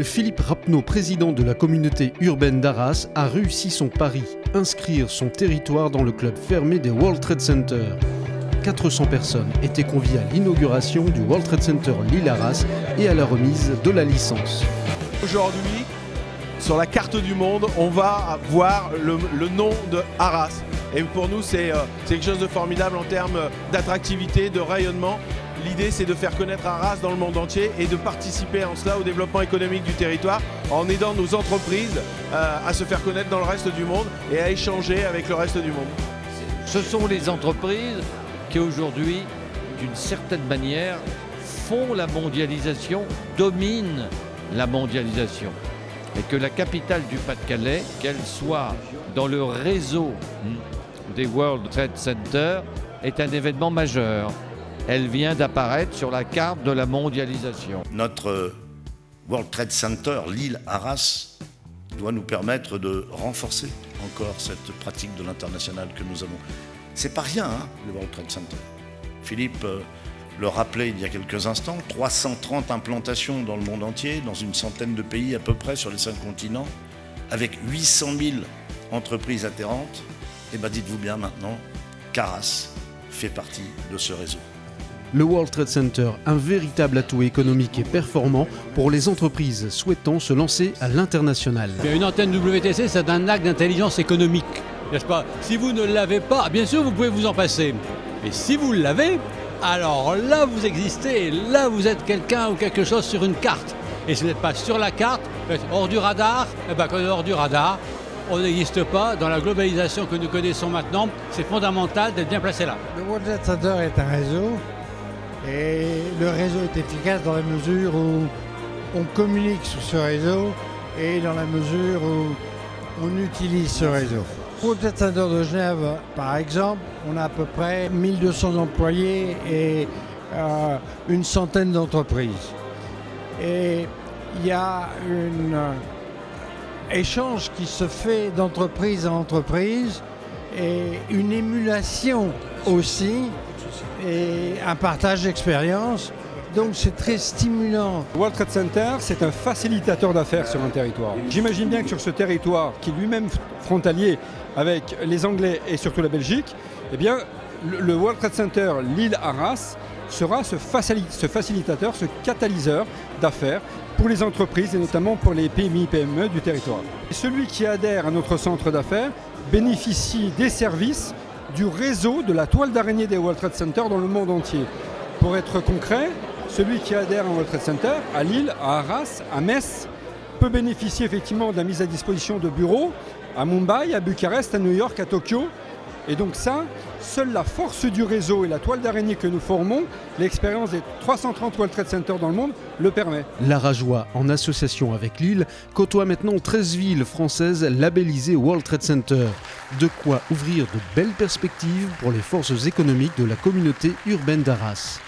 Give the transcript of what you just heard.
Philippe Rappeneau, président de la communauté urbaine d'Arras, a réussi son pari, inscrire son territoire dans le club fermé des World Trade Center. 400 personnes étaient conviées à l'inauguration du World Trade Center Lille-Arras et à la remise de la licence. Aujourd'hui, sur la carte du monde, on va voir le nom de Arras. Et pour nous, c'est quelque chose de formidable en termes d'attractivité, de rayonnement. L'idée, c'est de faire connaître Arras dans le monde entier et de participer en cela au développement économique du territoire en aidant nos entreprises à se faire connaître dans le reste du monde et à échanger avec le reste du monde. Ce sont les entreprises qui aujourd'hui, d'une certaine manière, font la mondialisation, dominent la mondialisation. Et que la capitale du Pas-de-Calais, qu'elle soit dans le réseau des World Trade Center, est un événement majeur. Elle vient d'apparaître sur la carte de la mondialisation. Notre World Trade Center, Lille-Arras, doit nous permettre de renforcer encore cette pratique de l'international que nous avons. C'est pas rien, hein, le World Trade Center. Philippe le rappelait il y a quelques instants, 330 implantations dans le monde entier, dans une centaine de pays à peu près sur les 5 continents, avec 800 000 entreprises adhérentes. Et bien dites-vous bien maintenant qu'Arras fait partie de ce réseau. Le World Trade Center, un véritable atout économique et performant pour les entreprises souhaitant se lancer à l'international. Une antenne WTC, c'est un acte d'intelligence économique, n'est-ce pas? Si vous ne l'avez pas, bien sûr, vous pouvez vous en passer. Mais si vous l'avez, alors là, vous existez, là, vous êtes quelqu'un ou quelque chose sur une carte. Et si vous n'êtes pas sur la carte, vous êtes hors du radar, et bien quand on est hors du radar, on n'existe pas. Dans la globalisation que nous connaissons maintenant, c'est fondamental d'être bien placé là. Le World Trade Center est un réseau. Et le réseau est efficace dans la mesure où on communique sur ce réseau et dans la mesure où on utilise ce réseau. Au World Trade Center de Genève, par exemple, on a à peu près 1200 employés et une centaine d'entreprises. Et il y a un échange qui se fait d'entreprise à entreprise et une émulation aussi et un partage d'expérience. Donc c'est très stimulant. Le World Trade Center, c'est un facilitateur d'affaires sur un territoire. J'imagine bien que sur ce territoire, qui est lui-même frontalier avec les Anglais et surtout la Belgique, eh bien, le World Trade Center Lille-Arras sera ce facilitateur, ce catalyseur d'affaires pour les entreprises et notamment pour les PMI-PME du territoire. Et celui qui adhère à notre centre d'affaires bénéficie des services du réseau de la toile d'araignée des World Trade Center dans le monde entier. Pour être concret, celui qui adhère à un World Trade Center, à Lille, à Arras, à Metz, peut bénéficier effectivement de la mise à disposition de bureaux à Mumbai, à Bucarest, à New York, à Tokyo. Et donc ça, seule la force du réseau et la toile d'araignée que nous formons, l'expérience des 330 World Trade Center dans le monde, le permet. L'Arajois, en association avec Lille, côtoie maintenant 13 villes françaises labellisées World Trade Center. De quoi ouvrir de belles perspectives pour les forces économiques de la communauté urbaine d'Arras.